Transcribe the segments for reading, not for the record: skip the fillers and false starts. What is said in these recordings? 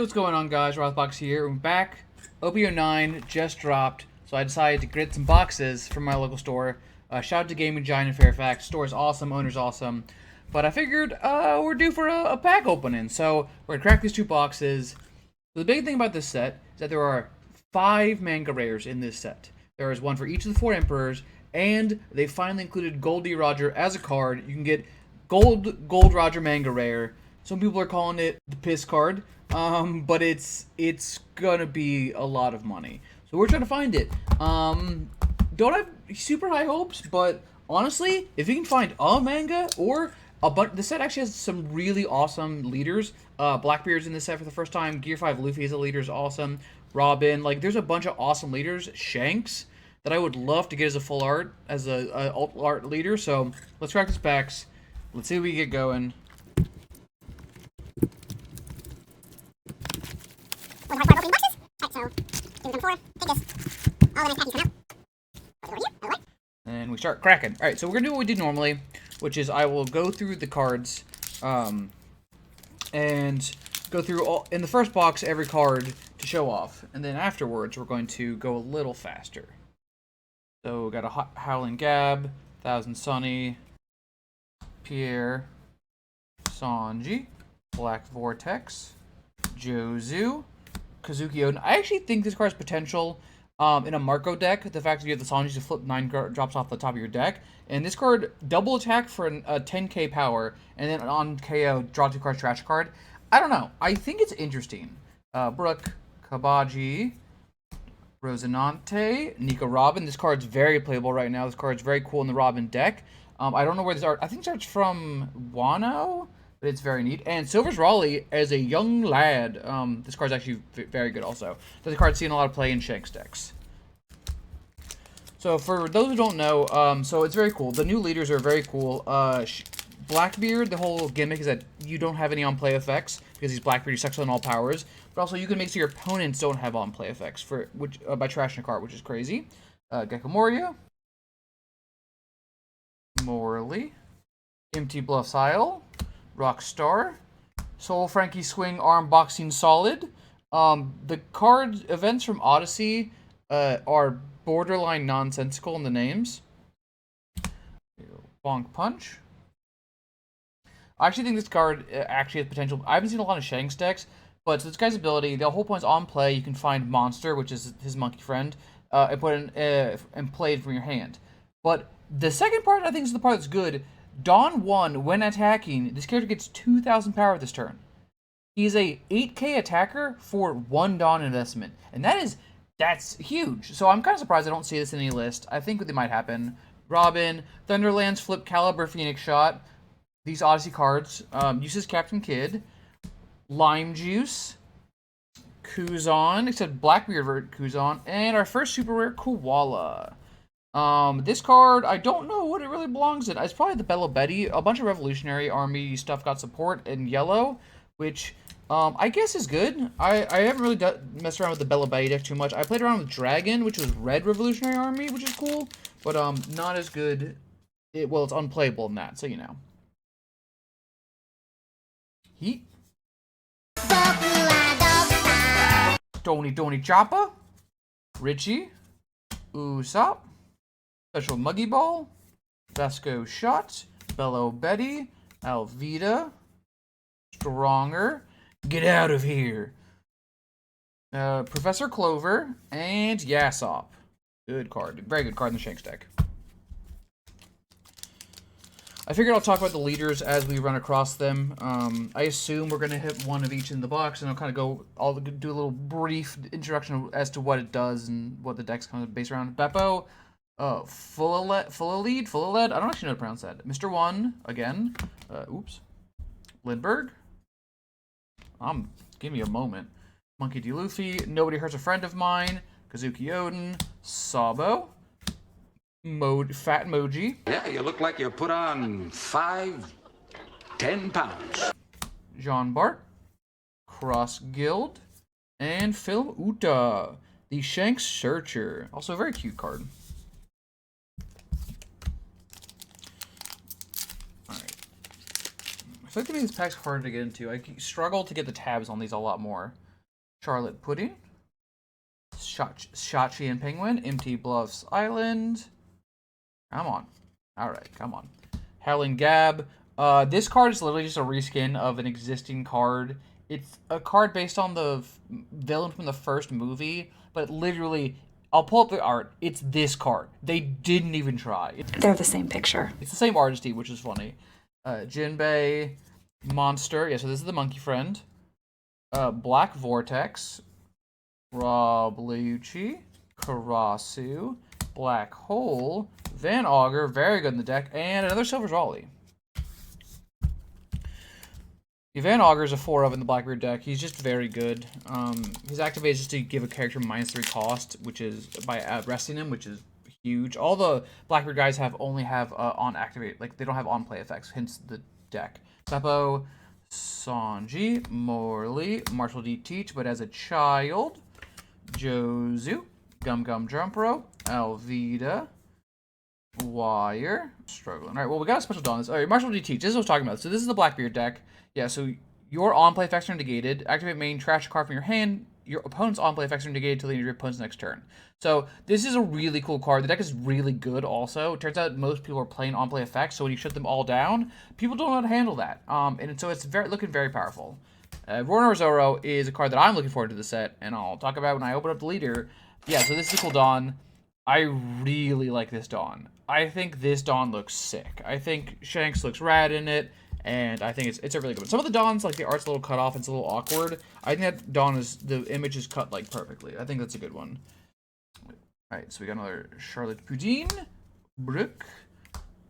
Hey, what's going on, guys? Rothbox here. I'm back. OPO9 just dropped, so I decided to get some boxes from my local store. Shout out to Gaming Giant in Fairfax. Store is awesome, owner's awesome. But I figured we're due for a pack opening, so we're gonna crack these two boxes. The big thing about this set is that there are 5 manga rares in this set. There is one for each of the 4 emperors, and they finally included Gold.D.ROGER as a card. You can get Gold.ROGER manga rare. Some people are calling it the piss card, but it's gonna be a lot of money. So we're trying to find it. Don't have super high hopes, but honestly, if you can find a manga or the set actually has some really awesome leaders. Blackbeard's in this set for the first time. Gear 5 Luffy as a leader is awesome. Robin, like there's a bunch of awesome leaders. Shanks that I would love to get as a full art, as a alt art leader. So let's crack these packs. Let's see if we can get going. And we start cracking. Alright, so we're going to do what we do normally, which is I will go through the cards, and go through in the first box every card to show off. And then afterwards, we're going to go a little faster. So we got a Howling Gab, Thousand Sunny, Pierre, Sanji, Black Vortex, Jozu, Kazuki Oden. I actually think this card has potential in a Marco deck. The fact that you have the Sanji to flip 9 drops off the top of your deck. And this card, double attack for a 10k power, and then on KO, draw 2 cards, trash card. I don't know. I think it's interesting. Brook, Kabaji, Rosinante, Nico Robin. This card's very playable right now. This card's very cool in the Robin deck. I don't know where this art... I think this art's from Wano, but it's very neat. And Silver's Raleigh as a young lad. This card's actually very good also. This card's seen a lot of play in Shanks decks. So for those who don't know, so it's very cool. The new leaders are very cool. Blackbeard, the whole gimmick is that you don't have any on-play effects because he's Blackbeard, he sucks on all powers. But also you can make so your opponents don't have on-play effects by trashing a card, which is crazy. Gecko Moria, Morley, Empty Bluffs Isle, Rockstar, Soul Frankie Swing Arm Boxing Solid. The card events from Odyssey are borderline nonsensical in the names. Bonk Punch. I actually think this card actually has potential. I haven't seen a lot of Shanks decks, but this guy's ability, the whole point is on play, you can find Monster, which is his monkey friend, and put in and play it from your hand. But the second part, I think, is the part that's good. Dawn 1, when attacking, this character gets 2,000 power this turn. He's a 8k attacker for 1 Dawn investment, and that's huge. So I'm kind of surprised I don't see this in any list. I think they might happen. Robin, Thunderlands, Flip, Caliber, Phoenix Shot. These Odyssey cards. Uses Captain Kidd. Lime Juice. Kuzan, except Blackbeard Kuzan. And our first super rare, Koala. This card, I don't know what it really belongs in. It's probably the Bella Betty. A bunch of Revolutionary Army stuff got support in yellow, which I guess is good. I haven't really messed around with the Bella Betty deck too much. I played around with Dragon, which was red Revolutionary Army, which is cool, but not as good. Well, it's unplayable in that, so you know. Heat. Tony Choppa. Richie. Usopp. Special Muggy Ball. Vasco Shot. Bello Betty. Alvida. Stronger. Get out of here. Professor Clover. And Yasop. Good card. Very good card in the Shanks deck. I figured I'll talk about the leaders as we run across them. I assume we're going to hit one of each in the box, and I'll do a little brief introduction as to what it does and what the deck's kind of based around. Beppo, full of lead. I don't actually know how to pronounce that. Mr. One, again. Lindbergh. Give me a moment. Monkey D. Luffy, Nobody Hurts a Friend of Mine, Kazuki Oden, Sabo. Fat Moji. Yeah, you look like you put on 10 pounds. Jean Bart, Cross Guild, and Film Uta, the Shanks Searcher. Also a very cute card. Alright. I feel like to me this pack's harder to get into. I struggle to get the tabs on these a lot more. Charlotte Pudding, Shachi and Penguin, Empty Bluffs Island. Come on. Alright, come on. Howling Gab. This card is literally just a reskin of an existing card. It's a card based on the villain from the first movie, but literally, I'll pull up the art. It's this card. They didn't even try. They're the same picture. It's the same artist, which is funny. Jinbei, Monster. Yeah, so this is the monkey friend. Black Vortex, Rablucci, Karasu, Black Hole, Van Augur, very good in the deck, and another Silver's Raleigh. Van Augur is a 4-of in the Blackbeard deck. He's just very good. His activate is just to give a character -3 cost, which is by resting him, which is huge. All the Blackbeard guys only have on activate, like they don't have on play effects, hence the deck. Beppo, Sanji, Morley, Marshall D. Teach, but as a child, Jozu, Gum Gum Jump Rope, Alvida, Wire, struggling. All right, well, we got a special Dawn. All right, Marshall D. Teach. This is what I was talking about. So this is the Blackbeard deck. Yeah, so your on-play effects are negated. Activate main, trash a card from your hand. Your opponent's on-play effects are negated till the end of your opponent's next turn. So this is a really cool card. The deck is really good also. It turns out most people are playing on-play effects, so when you shut them all down, people don't know how to handle that. And so it's looking very powerful. Rornor Zoro is a card that I'm looking forward to the set, and I'll talk about when I open up the leader. Yeah, so this is a cool Dawn. I really like this Dawn. I think this Dawn looks sick. I think Shanks looks rad in it. And I think it's a really good one. Some of the Dawns, like the art's a little cut off, it's a little awkward. I think that Dawn the image is cut like perfectly. I think that's a good one. Alright, so we got another Charlotte Pudding, Brook,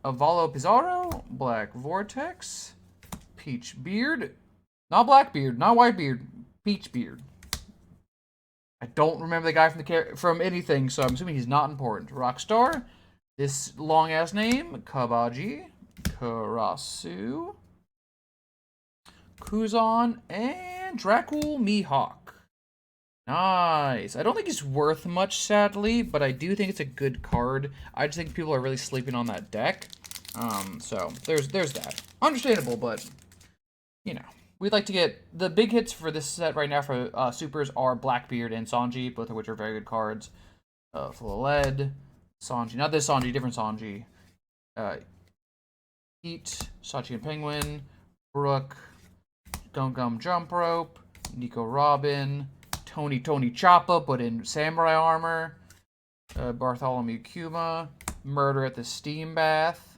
Avalo Pizarro, Black Vortex, Peach Beard, not Blackbeard, not Whitebeard, Peach Beard. I don't remember the guy from anything, so I'm assuming he's not important. Rockstar, this long ass name, Kabaji, Karasu, Kuzan, and Dracul Mihawk. Nice. I don't think he's worth much, sadly, but I do think it's a good card. I just think people are really sleeping on that deck. So there's that. Understandable, but you know, we'd like to get the big hits for this set right now for supers are Blackbeard and Sanji, both of which are very good cards. Full of Lead, Sanji, not this Sanji, different Sanji. Heat, Sachi and Penguin, Brook, Gum Gum Jump Rope, Nico Robin, Tony Choppa, but in samurai armor, Bartholomew Kuma, Murder at the Steam Bath,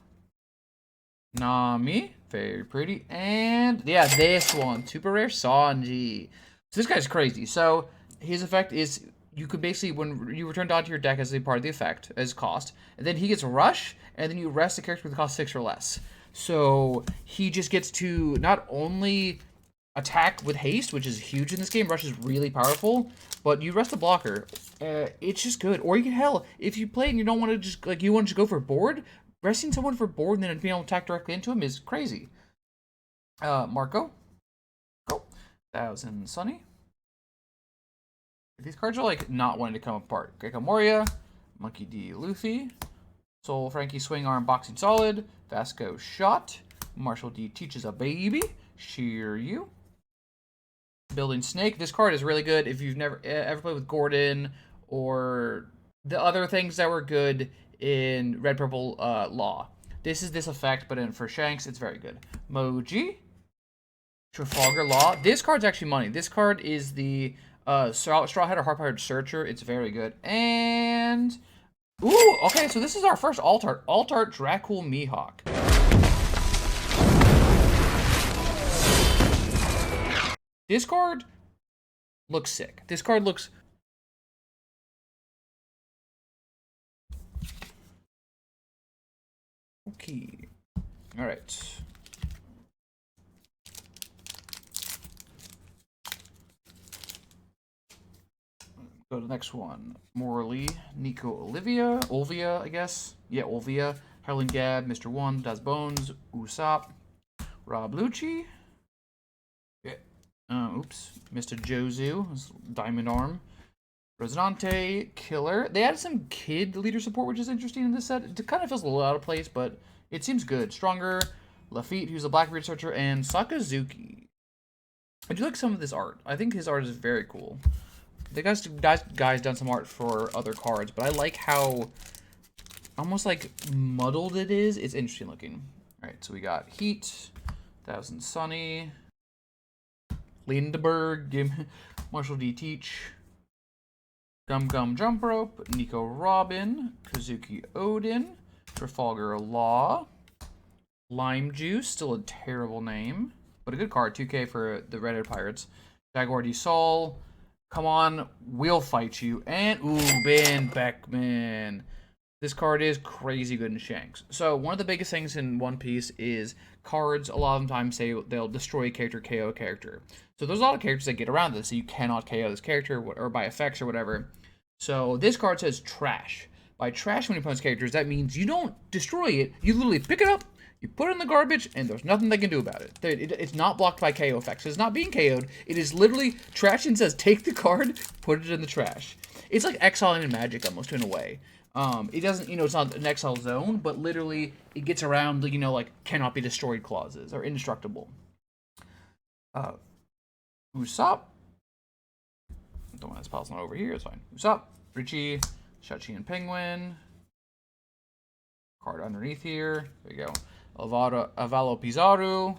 Nami, very pretty, and yeah, this one, super rare Sanji. So this guy's crazy. So his effect is you could basically, when you return Dawn to your deck as a part of the effect, as cost, and then he gets Rush, and then you rest the character with the cost 6 or less. So he just gets to not only attack with haste, which is huge in this game. Rush is really powerful, but you rest the blocker. It's just good. Or you can, hell, if you play and you don't want to just, like, you want to go for board, resting someone for board and then being able to attack directly into him is crazy. Marco. Go. 1000 Sunny. These cards are, like, not wanting to come apart. Gecko Moria, Monkey D. Luffy, Soul Frankie Swing Arm Boxing Solid, Vasco Shot, Marshall D. Teaches a Baby, Shiryu, Building Snake. This card is really good if you've never ever played with Gordon or the other things that were good in Red Purple Law. This is this effect, but for Shanks, it's very good. Moji, Trafalgar Law. This card's actually money. This card is the Straw Hat or Hard-Powered Searcher. It's very good. And ooh, okay, so this is our first alt art Dracul Mihawk. This card looks sick. This card looks okay. All right. Go to the next one. Morley, Nico Olvia, I guess. Yeah, Olvia. Harlan Gab, Mr. One, Das Bones, Usopp, Rob Lucci. Oops. Mr. Jozu, Diamond Arm. Resonante, Killer. They added some kid leader support, which is interesting in this set. It kind of feels a little out of place, but it seems good. Stronger, Lafitte, who's a Blackbeard Searcher, and Sakazuki. I do like some of this art. I think his art is very cool. The guy's done some art for other cards, but I like how almost like muddled it is. It's interesting looking. All right, so we got Heat, Thousand Sunny, Lindbergh, Marshall D. Teach, Gum Gum Jump Rope, Nico Robin, Kazuki Odin, Trafalgar Law, Lime Juice, still a terrible name, but a good card, 2K for the Red-Headed Pirates, Jaguar D. Sol, come on, we'll fight you, and, ooh, Ben Beckman. This card is crazy good in Shanks. So one of the biggest things in One Piece is cards a lot of times say they'll destroy a character, KO a character. So there's a lot of characters that get around this, so you cannot KO this character or by effects or whatever. So this card says trash. By trash when you opponent's characters, that means you don't destroy it. You literally pick it up, you put it in the garbage, and there's nothing they can do about it. It's not blocked by KO effects. It's not being KO'd. It is literally trash and says take the card, put it in the trash. It's like exiling in Magic almost in a way. It doesn't, it's not an exile zone, but literally it gets around, like cannot be destroyed clauses or indestructible. Usopp. Don't want to pass on over here. It's fine. Usopp, Richie, Shachi and Penguin. Card underneath here. There you go. Avalo Pizarro,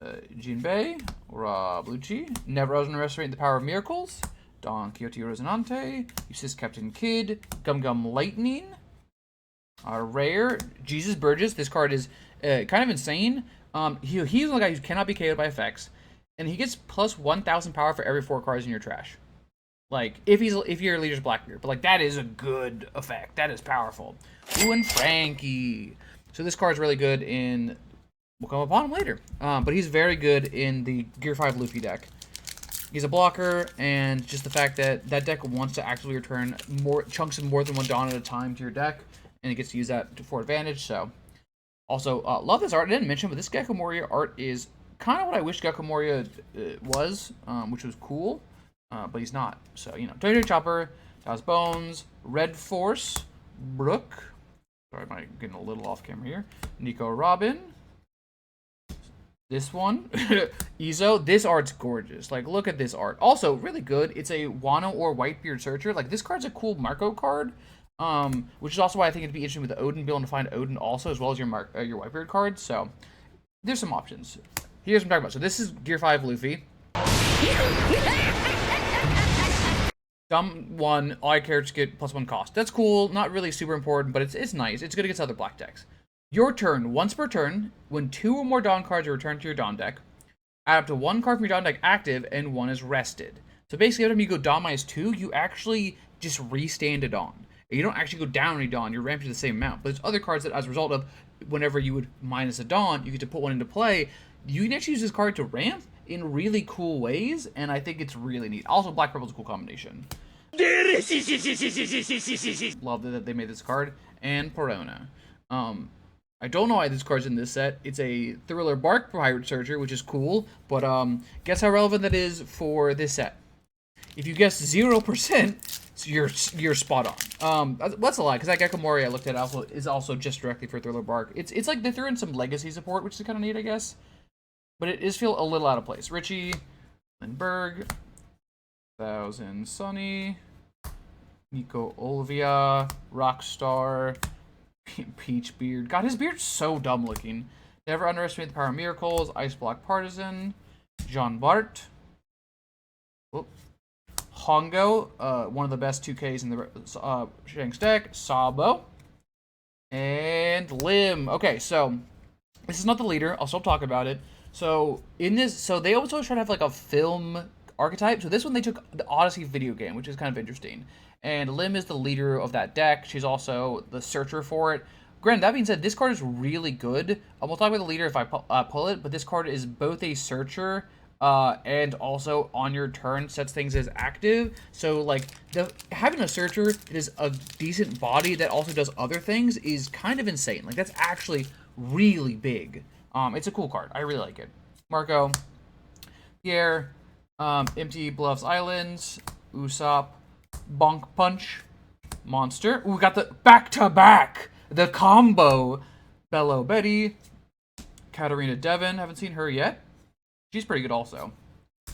Jinbei, Rablucci. Never underestimate the power of miracles. Don Quixote Rosinante, Usis Captain Kidd, Gum Gum Lightning, Rare, Jesus Burgess. This card is kind of insane. He's the guy who cannot be KO'd by effects, and he gets plus 1,000 power for every 4 cards in your trash. Like, if your leader's Blackbeard, but like that is a good effect. That is powerful. Ooh, and Frankie. So this card's really good in. We'll come upon him later, but he's very good in the Gear 5 Luffy deck. He's a blocker, and just the fact that that deck wants to actively return more chunks of more than 1 Dawn at a time to your deck, and it gets to use that for advantage. So, also love this art. I didn't mention, but this Gecko Moria art is kind of what I wish Gecko Moria was, which was cool, but he's not. So Toy Chopper, Taz Bones, Red Force, Brook. Sorry, I'm getting a little off camera here. Nico Robin. This one, Izo, this art's gorgeous. Like, look at this art. Also, really good. It's a Wano or Whitebeard Searcher. Like, this card's a cool Marco card, which is also why I think it'd be interesting with the Odin, being able to find Odin also, as well as your Whitebeard card. So, there's some options. Here's what I'm talking about. So, this is Gear 5 Luffy. Dumb 1, all your characters get +1 cost. That's cool. Not really super important, but it's nice. It's good against other black decks. Your turn, once per turn, when 2 or more Dawn cards are returned to your Dawn deck, add up to 1 card from your Dawn deck active, and 1 is rested. So basically, every time you go Dawn -2, you actually just restand a Dawn. You don't actually go down any Dawn, you're ramped to the same amount. But there's other cards that, as a result of whenever you would minus a Dawn, you get to put one into play. You can actually use this card to ramp in really cool ways, and I think it's really neat. Also, Black Purple's a cool combination. Love that they made this card. And Perona. I don't know why this card's in this set. It's a Thriller Bark Pirate Searcher, which is cool, but guess how relevant that is for this set. If you guess 0%, you're spot on. That's a lie, because that Gecko Moria I looked at is also just directly for Thriller Bark. It's like they threw in some legacy support, which is kind of neat, I guess. But it does feel a little out of place. Richie, Lindbergh, Thousand Sunny, Nico Olvia, Rockstar, Peachbeard. God, his beard's so dumb looking. Never underestimate the power of miracles. Ice Block Partisan. Jean Bart. Whoop. Hongo, one of the best 2Ks in the Shanks deck. Sabo. And Lim. Okay, so this is not the leader. I'll still talk about it. So in this, so they also try to have like a film archetype. So this one they took the Odyssey video game, which is kind of interesting. And Lim is the leader of that deck. She's also the searcher for it. Granted, that being said, this card is really good. We'll talk about the leader if I pull it, but this card is both a searcher and also on your turn sets things as active. So like having a searcher that is a decent body that also does other things is kind of insane. Like that's actually really big. It's a cool card. I really like it. Marco, Pierre, Empty Bluffs Islands, Usopp, Bonk Punch, Monster. Ooh, we got the back-to-back, the combo. Bello Betty, Katarina Devon. Haven't seen her yet. She's pretty good also.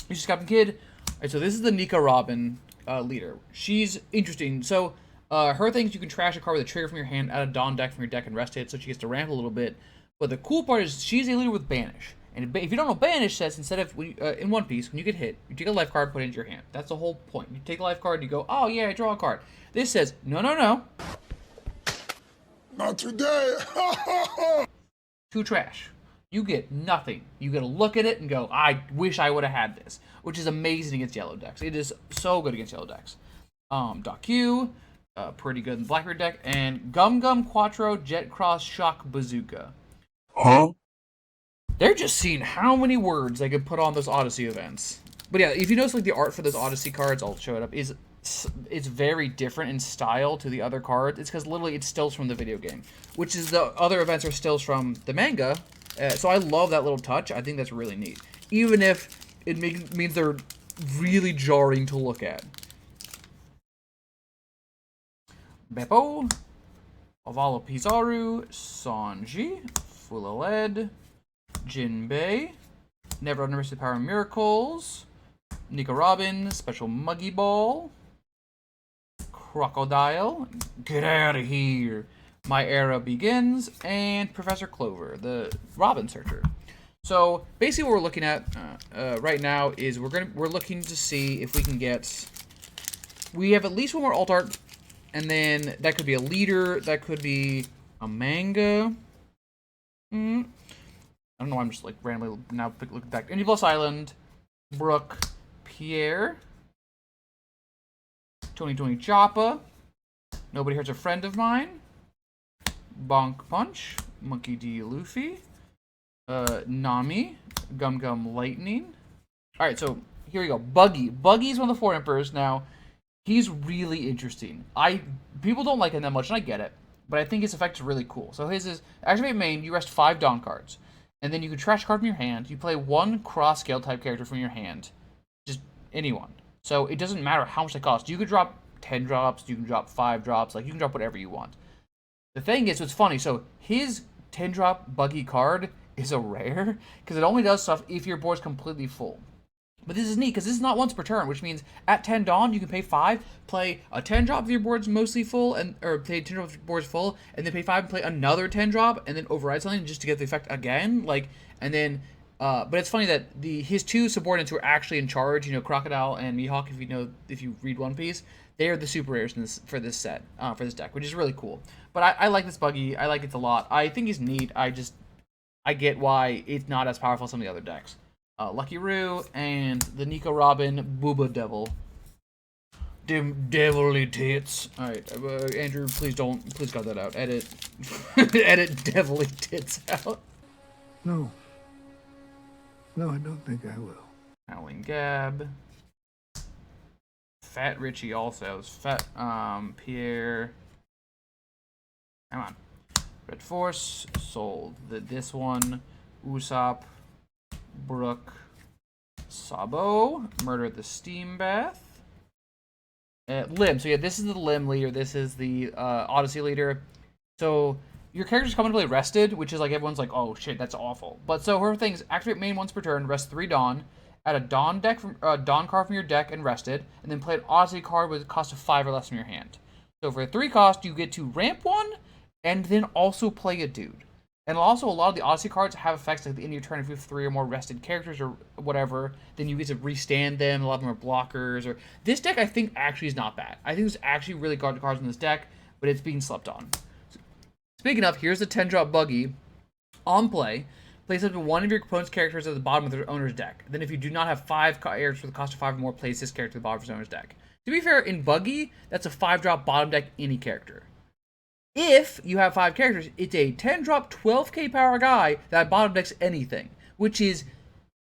She's just Captain Kid. Alright, so this is the Nika Robin leader. She's interesting. So her things, you can trash a card with a trigger from your hand, add a Dawn deck from your deck, and rest it, so she gets to ramp a little bit. But the cool part is she's a leader with Banish. And if you don't know, Banish says instead of in One Piece, when you get hit, you take a life card, put it into your hand. That's the whole point. You take a life card, you go, oh yeah, I draw a card. This says, no, no, no. Not today. To trash. You get nothing. You get to look at it and go, I wish I would have had this, which is amazing against yellow decks. It is so good against yellow decks. Doc Q, pretty good in the Blackbeard deck, and Gum Gum Quattro Jet Cross Shock Bazooka. Huh? They're just seeing how many words they could put on those Odyssey events. But yeah, if you notice like the art for those Odyssey cards, I'll show it up, it's very different in style to the other cards. It's because literally it's stills from the video game, which is the other events are stills from the manga. So I love that little touch. I think that's really neat, even if it means they're really jarring to look at. Beppo, Ovalo Pizarro, Sanji, Fulaled, Jinbei, Never Underestimate the Power of Miracles, Nika Robin, Special Muggy Ball, Crocodile, Get Out of Here, My Era Begins, and Professor Clover, the Robin Searcher. So basically, what we're looking at right now is we're looking to see if we can get. We have at least one more alt art, and then that could be a leader, that could be a manga. I don't know why I'm just like randomly now looking back. Indie Island, Brooke, Pierre, Tony Joppa, Nobody Hurts a Friend of Mine, Bonk Punch, Monkey D. Luffy, Nami, Gum Gum Lightning. Alright, so here we go. Buggy. Buggy's one of the Four Emperors. Now, he's really interesting. People don't like him that much, and I get it. But I think his effect is really cool. So his is, activate main, you rest 5 Dawn cards. And then you can trash a card from your hand. You play 1 cross-scale type character from your hand. Just anyone. So it doesn't matter how much they cost. You could drop 10 drops, you can drop 5 drops, like you can drop whatever you want. The thing is, what's funny, so his 10-drop Buggy card is a rare, because it only does stuff if your board's completely full. But this is neat, because this is not once per turn, which means at 10 Dawn, you can pay 5, play a 10-drop if your board's mostly full, or play 10-drop if your board's full, and then pay 5 and play another 10-drop, and then override something just to get the effect again, and then, but it's funny that his 2 subordinates who are actually in charge, Crocodile and Mihawk, if you read One Piece, they are the super rares for this set, for this deck, which is really cool. But I like this Buggy, I like it a lot. I think he's neat, I get why it's not as powerful as some of the other decks. Lucky Roo, and the Nika Robin Booba Devil. Dim devilly tits. Alright, Andrew, please cut that out. Edit. Edit devilly tits out. No. No, I don't think I will. Howling Gab. Fat Richie also. Fat, Pierre. Come on. Red Force. Sold. This one. Usopp. Brooke, Sabo, Murder at the Steam Bath, Lim. So yeah, this is the Lim leader. This is the Odyssey leader. So your character's coming to play rested, which is like everyone's like, oh shit, that's awful. But so her thing is activate main once per turn, rest 3 Dawn, add a Dawn Dawn card from your deck and rest it, and then play an Odyssey card with a cost of 5 or less from your hand. So for a 3 cost, you get to ramp 1, and then also play a dude. And also, a lot of the Odyssey cards have effects like at the end of your turn. If you have 3 or more rested characters or whatever, then you get to restand them. A lot of them are blockers. This deck, I think, actually is not bad. I think there's actually really good cards in this deck, but it's being slept on. Speaking of, here's the 10-drop Buggy. On play, place up to one of your opponent's characters at the bottom of their owner's deck. Then if you do not have 5 characters for the cost of 5 or more, place this character at the bottom of his owner's deck. To be fair, in Buggy, that's a 5-drop bottom deck any character. If you have 5 characters, it's a 10-drop, 12k power guy that bottom decks anything, which is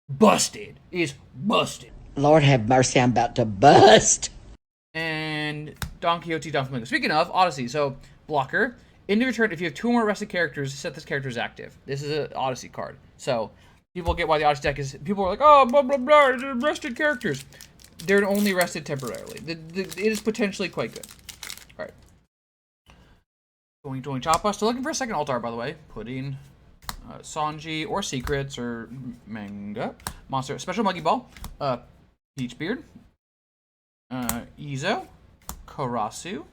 busted. Is busted. Lord have mercy, I'm about to bust. And Don Quixote, Don Flamingo. Speaking of, Odyssey, so blocker. End of your turn, if you have 2 or more rested characters, set this character as active. This is an Odyssey card. So, people get why the Odyssey deck is... People are like, oh, blah, blah, blah, they're rested characters. They're only rested temporarily. It is potentially quite good. Alright. Going Choppa. Still looking for a second altar, by the way. Pudding. Sanji, or Secrets, or Manga. Monster, Special Monkey Ball, Peachbeard, Izo, Karasu,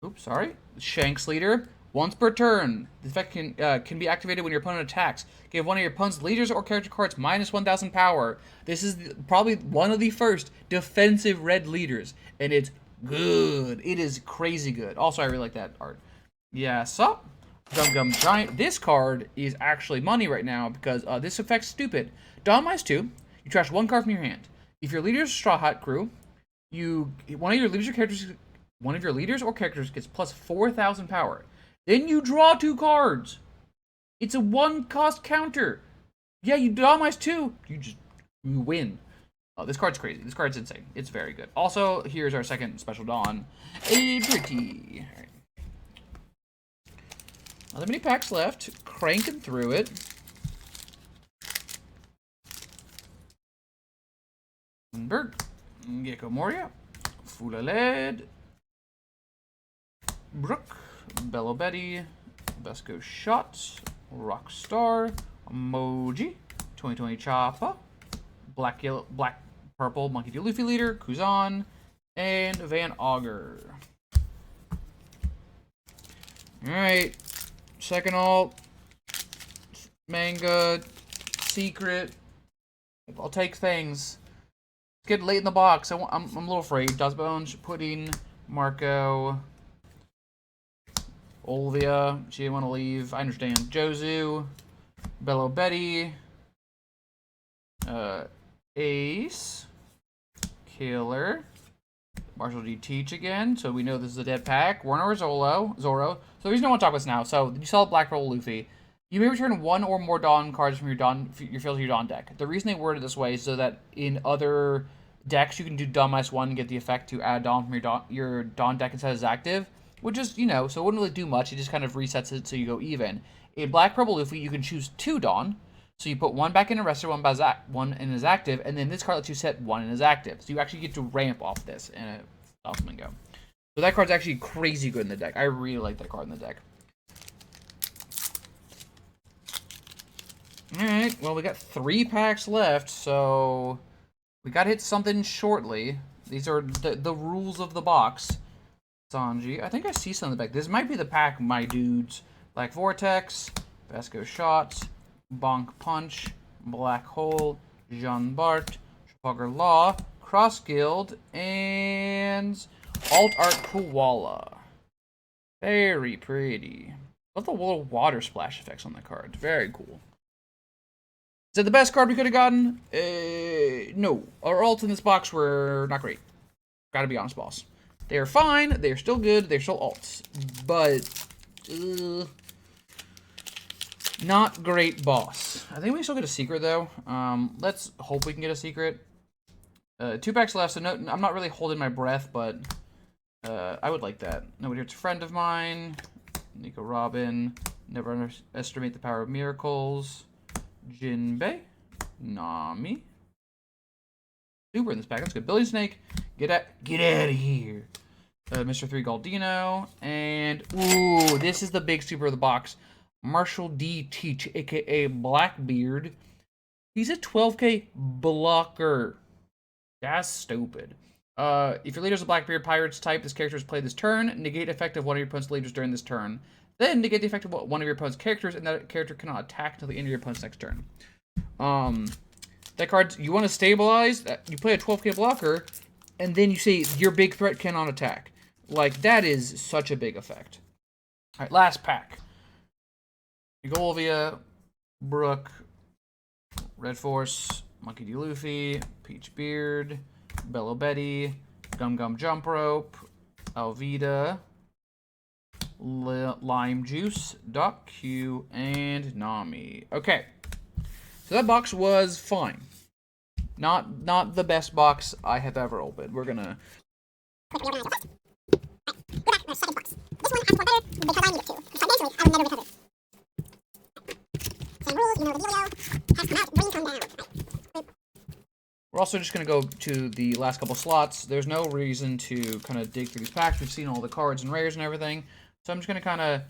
oops, sorry, Shanks Leader. Once per turn, the effect can be activated when your opponent attacks. Give one of your opponent's leaders or character cards minus 1,000 power. This is probably one of the first defensive red leaders, and it's good. It is crazy good. Also, I really like that art. Yeah, so Gum Gum Giant. This card is actually money right now because this effect's stupid. Dawn Mice 2, you trash one card from your hand. If your leader's Straw Hat Crew, one of your leaders or characters gets plus 4,000 power. Then you draw 2 cards. It's a 1-cost counter. Yeah, you Dawn Mice 2. You win. Oh, this card's crazy. This card's insane. It's very good. Also, here's our second special Dawn. Pretty. All right. Not that many packs left. Cranking through it. Berg. Gecko Moria. Fulaled. Brook. Bello Betty. Vesco Shot. Rockstar. Emoji. 2020 Choppa. Black Purple Monkey D. Luffy Leader. Kuzan. And Van Augur. Alright. Second alt. Manga. Secret. I'll take things. It's getting late in the box. I'm a little afraid. Dustbones. Pudding. Marco. Olvia. She didn't want to leave. I understand. Jozu. Bello Betty. Ace. Killer. Marshall D. Teach again, so we know this is a dead pack. Warner or Zoro. So the reason I want to talk about this now. So you saw Black Purple Luffy. You may return one or more Dawn cards from your field to your Dawn deck. The reason they worded it this way is so that in other decks you can do Dawn minus 1 and get the effect to add Dawn from your Dawn deck instead as active. Which is, you know, so it wouldn't really do much. It just kind of resets it so you go even. In Black Purple Luffy, you can choose 2 Dawn. So you put 1 back in Arrested, 1 in his active, and then this card lets you set 1 in his active. So you actually get to ramp off this and it stops and go. So that card's actually crazy good in the deck. I really like that card in the deck. Alright, well we got 3 packs left, so we gotta hit something shortly. These are the rules of the box. Sanji. I think I see some in the back. This might be the pack, my dudes. Black Vortex, Vasco Shot, Bonk Punch, Black Hole, Jean Bart, Trafalgar Law, Cross Guild, and Alt Art Koala. Very pretty. Love the little water splash effects on the card. Very cool. Is it the best card we could have gotten? No. Our alts in this box were not great. Gotta be honest, boss. They are fine. They are still good. They're still alts. But, not great, boss. I think we still get a secret, though. Let's hope we can get a secret. 2 packs left, so no, I'm not really holding my breath, but I would like that. Nobody Hurts a Friend of Mine. Nico Robin. Never Underestimate the Power of Miracles. Jinbei. Nami. Super in this pack. That's good. Billy Snake. Get out of here. Mr. 3 Galdino. And, ooh, this is the big super of the box. Marshall D. Teach, a.k.a. Blackbeard. He's a 12k blocker. That's stupid. If your leader's a Blackbeard Pirates type, this character is played this turn. Negate effect of one of your opponent's leaders during this turn. Then negate the effect of one of your opponent's characters, and that character cannot attack until the end of your opponent's next turn. That card, you want to stabilize, you play a 12k blocker, and then you say your big threat cannot attack. Like, that is such a big effect. Alright, last pack. Golvia, Brook, Red Force, Monkey D. Luffy, Peach Beard, Bello Betty, Gum Gum Jump Rope, Alvida, Lime Juice, Doc Q, and Nami. Okay. So that box was fine. Not the best box I have ever opened. We're gonna... We're also just going to go to the last couple slots. There's no reason to kind of dig through these packs. We've seen all the cards and rares and everything. So I'm just going to kind of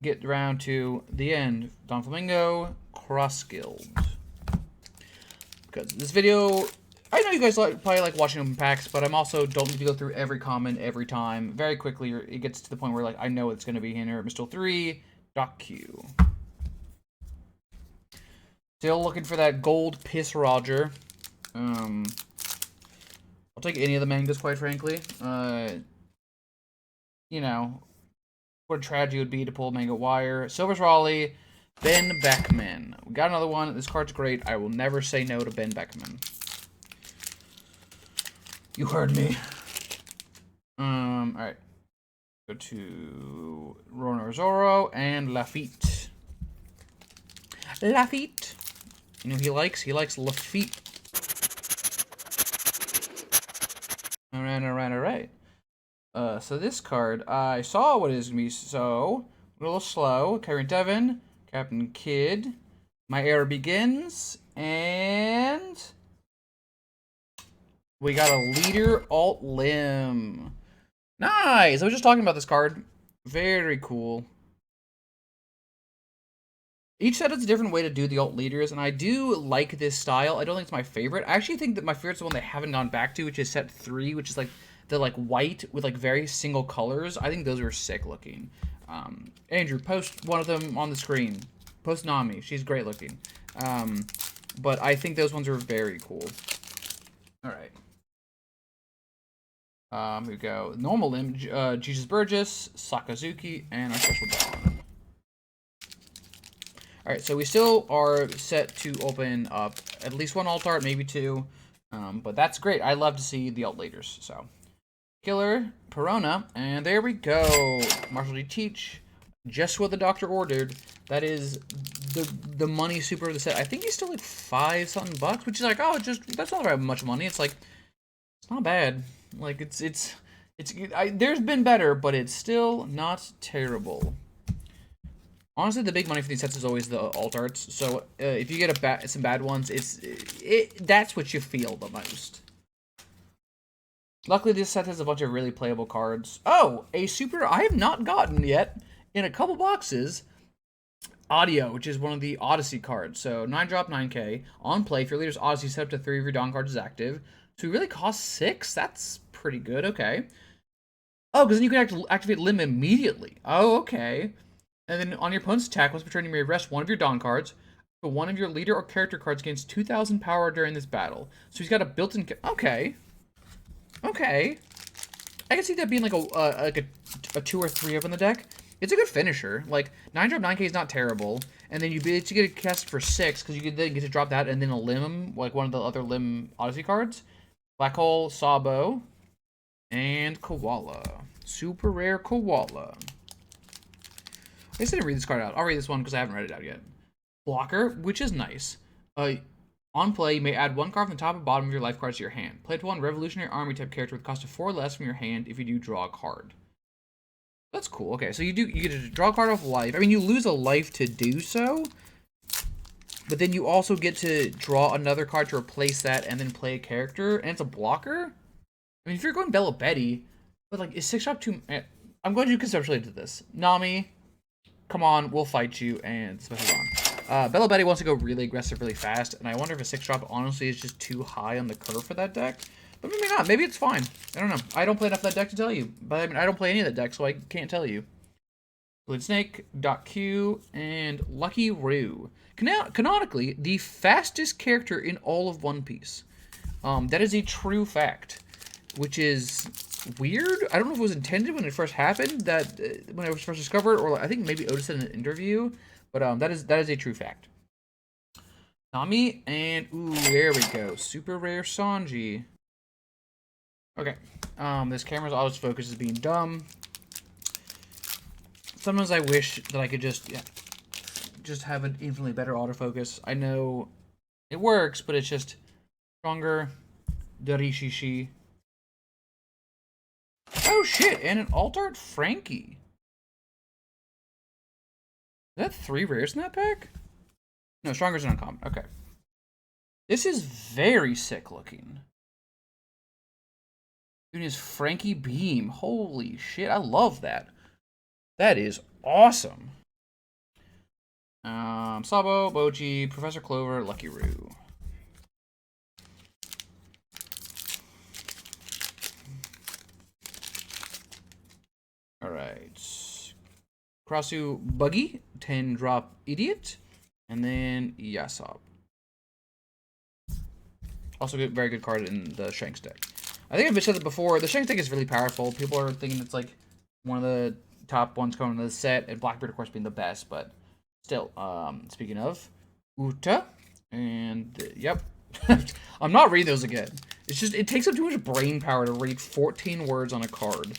get around to the end. Don Flamingo, Cross Guild. Because this video, I know you guys probably like watching open packs, but I'm also don't need to go through every comment every time. Very quickly, it gets to the point where like I know it's going to be in here. Mr. 3, Doc Q. Still looking for that gold Piece Roger. I'll take any of the mangas, quite frankly. You know, what a tragedy it would be to pull Manga Wire. Silver's Raleigh, Ben Beckman. We got another one. This card's great. I will never say no to Ben Beckman. You heard me. Alright. Go to Rono Zorro and Lafitte. Lafitte. You know what he likes? He likes Lafitte. Alright. So this card, I saw what it is going to be, so, a little slow. Kyron Devon, Captain Kidd, My Era Begins, and we got a Leader Alt Limb. Nice! I was just talking about this card. Very cool. Each set has a different way to do the alt leaders, and I do like this style. I don't think it's my favorite. I actually think that my favorite's the one they haven't gone back to, which is set 3, which is like the like white with like very single colors. I think those are sick looking. Andrew, post one of them on the screen. Post Nami. She's great looking. But I think those ones are very cool. All right. Here we go. Normal Limb, Jesus Burgess, Sakazuki, and our special Dawn. Alright, so we still are set to open up at least one alt art, maybe 2. But that's great. I love to see the alt leaders. So, Killer, Perona, and there we go. Marshall D. Teach, just what the doctor ordered. That is the money super of the set. I think he's still like 5-something bucks, which is like, oh, that's not very much money. It's like, it's not bad. Like, there's been better, but it's still not terrible. Honestly, the big money for these sets is always the alt arts. So if you get some bad ones, that's what you feel the most. Luckily, this set has a bunch of really playable cards. Oh, a super I have not gotten yet in a couple boxes. Audio, which is one of the Odyssey cards. So 9-drop, 9k. On play, if your leader's Odyssey set up to 3 of your Dawn cards is active. So it really costs 6? That's pretty good, okay. Oh, because then you can activate Limb immediately. Oh, okay. And then on your opponent's attack, once per turn, you may rest one of your Dawn cards. But one of your leader or character cards gains 2,000 power during this battle. So he's got a built-in... Okay. Okay. I can see that being like a 2 or 3 up in the deck. It's a good finisher. Like, 9-drop 9k is not terrible. And then you get a cast for 6, because you then get to drop that and then a Limb, like one of the other Limb Odyssey cards. Black Hole, Sabo, and Koala. Super rare Koala. I guess I didn't read this card out. I'll read this one because I haven't read it out yet. Blocker, which is nice. On play, you may add 1 card from the top and bottom of your life cards to your hand. Play to 1 Revolutionary Army type character with a cost of 4 less from your hand if you do draw a card. That's cool. Okay, so you get to draw a card off life. I mean, you lose a life to do so, but then you also get to draw another card to replace that and then play a character, and it's a blocker? I mean, if you're going Bella Betty, but like, is 6-drop too... I'm going to do conceptually into this. Nami... Come on, we'll fight you, and special on. Bella Betty wants to go really aggressive really fast, and I wonder if a 6-drop honestly is just too high on the curve for that deck. But maybe not. Maybe it's fine. I don't know. I don't play enough of that deck to tell you. But I mean, I don't play any of that deck, so I can't tell you. Blade Snake, Doc Q, and Lucky Roo. Canonically, the fastest character in all of One Piece. That is a true fact, which is... weird. I don't know if it was intended when it first happened, that when it was first discovered, or I think maybe Otis said in an interview, but that is a true fact. Nami, and ooh, there we go, super rare Sanji. Okay, this camera's autofocus is being dumb. Sometimes I wish that I could just have an infinitely better autofocus. I know it works, but it's just stronger. Darishishi. Oh shit, and an alt art Frankie. Is that 3 rares in that pack? No, Stronger's an uncommon. Okay. This is very sick looking. Doing his Frankie Beam. Holy shit, I love that. That is awesome. Sabo, Boji, Professor Clover, Lucky Roo. Alright. Krasu Buggy, 10 drop Idiot, and then Yasop. Also a very good card in the Shanks deck. I think I've said it before, the Shanks deck is really powerful. People are thinking it's like one of the top ones coming into the set, and Blackbeard of course being the best, but still, speaking of, Uta, and yep. I'm not reading those again. It's just, it takes up too much brain power to read 14 words on a card.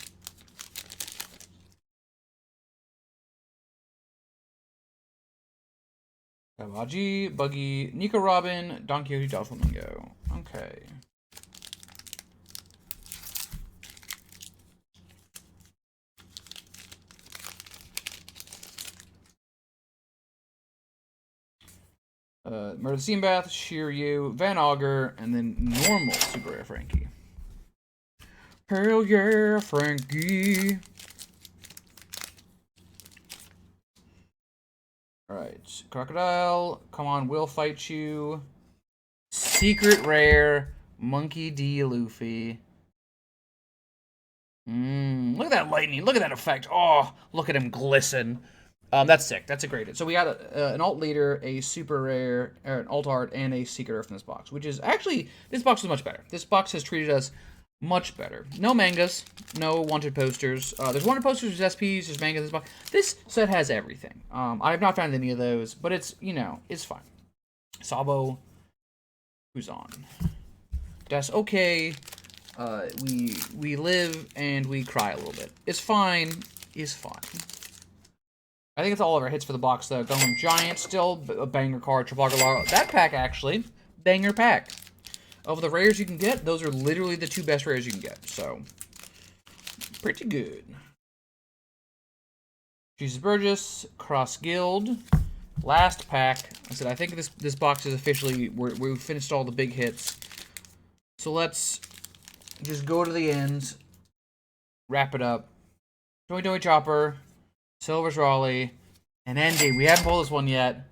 Kawaji, Buggy, Nico Robin, Don Quixote, Doflamingo. Okay. Murder the Seambath, Shiryu, Van Augur, and then normal Super Rare Frankie. Hell yeah, Frankie! Alright, Crocodile, come on, we'll fight you. Secret Rare, Monkey D. Luffy. Look at that lightning, look at that effect. Oh, look at him glisten. That's sick. That's a great hit. So we got an alt leader, a super rare, or an alt art, and a secret rare from this box, which is actually, this box is much better. This box has treated us much better. No mangas, no wanted posters. There's wanted posters, there's SPs, there's manga in this box. This set has everything. I have not found any of those, but it's, you know, it's fine. Sabo, who's on? That's okay. We live and we cry a little bit. It's fine. It's fine. I think it's all of our hits for the box, though. Gundam Giant, still a banger card. Trafalgar Law. That pack, actually, banger pack. Of the rares you can get, those are literally the 2 best rares you can get. So, pretty good. Jesus Burgess, Cross Guild. Last pack. I said, I think this box is officially, we've finished all the big hits. So let's just go to the end. Wrap it up. Joey Doey Chopper. Silver's Raleigh, and ending. We haven't pulled this one yet.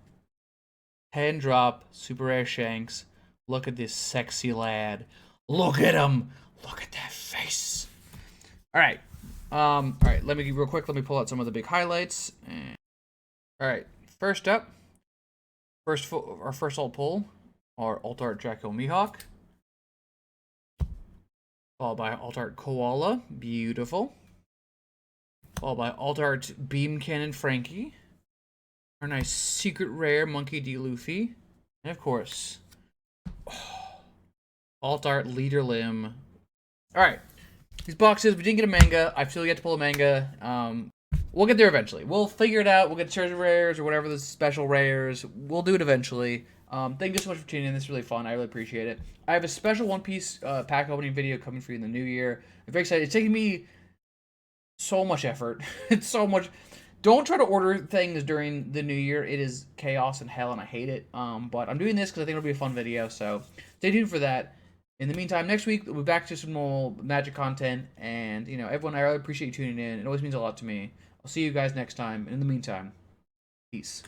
10 drop, super rare Shanks. Look at this sexy lad. Look at him. Look at that face. All right. Let me real quick. Let me pull out some of the big highlights. All right. First up, our first alt pull, our alt art Draco Mihawk, followed by alt art Koala. Beautiful. Followed by alt art Beam Cannon Frankie. Our nice secret rare Monkey D. Luffy. And of course, alt art Leader Limb. Alright. These boxes, we didn't get a manga. I still yet to pull a manga. We'll get there eventually. We'll figure it out. We'll get treasure rares or whatever the special rares. We'll do it eventually. Thank you so much for tuning in. This is really fun. I really appreciate it. I have a special One Piece pack opening video coming for you in the new year. I'm very excited. It's taking me so much effort. It's so much. Don't try to order things during the new year. It is chaos and hell, and I hate it. But I'm doing this because I think it'll be a fun video. So stay tuned for that. In the meantime, next week we'll be back to some more Magic content. And you know, everyone, I really appreciate you tuning in. It always means a lot to me. I'll see you guys next time. And in the meantime, peace.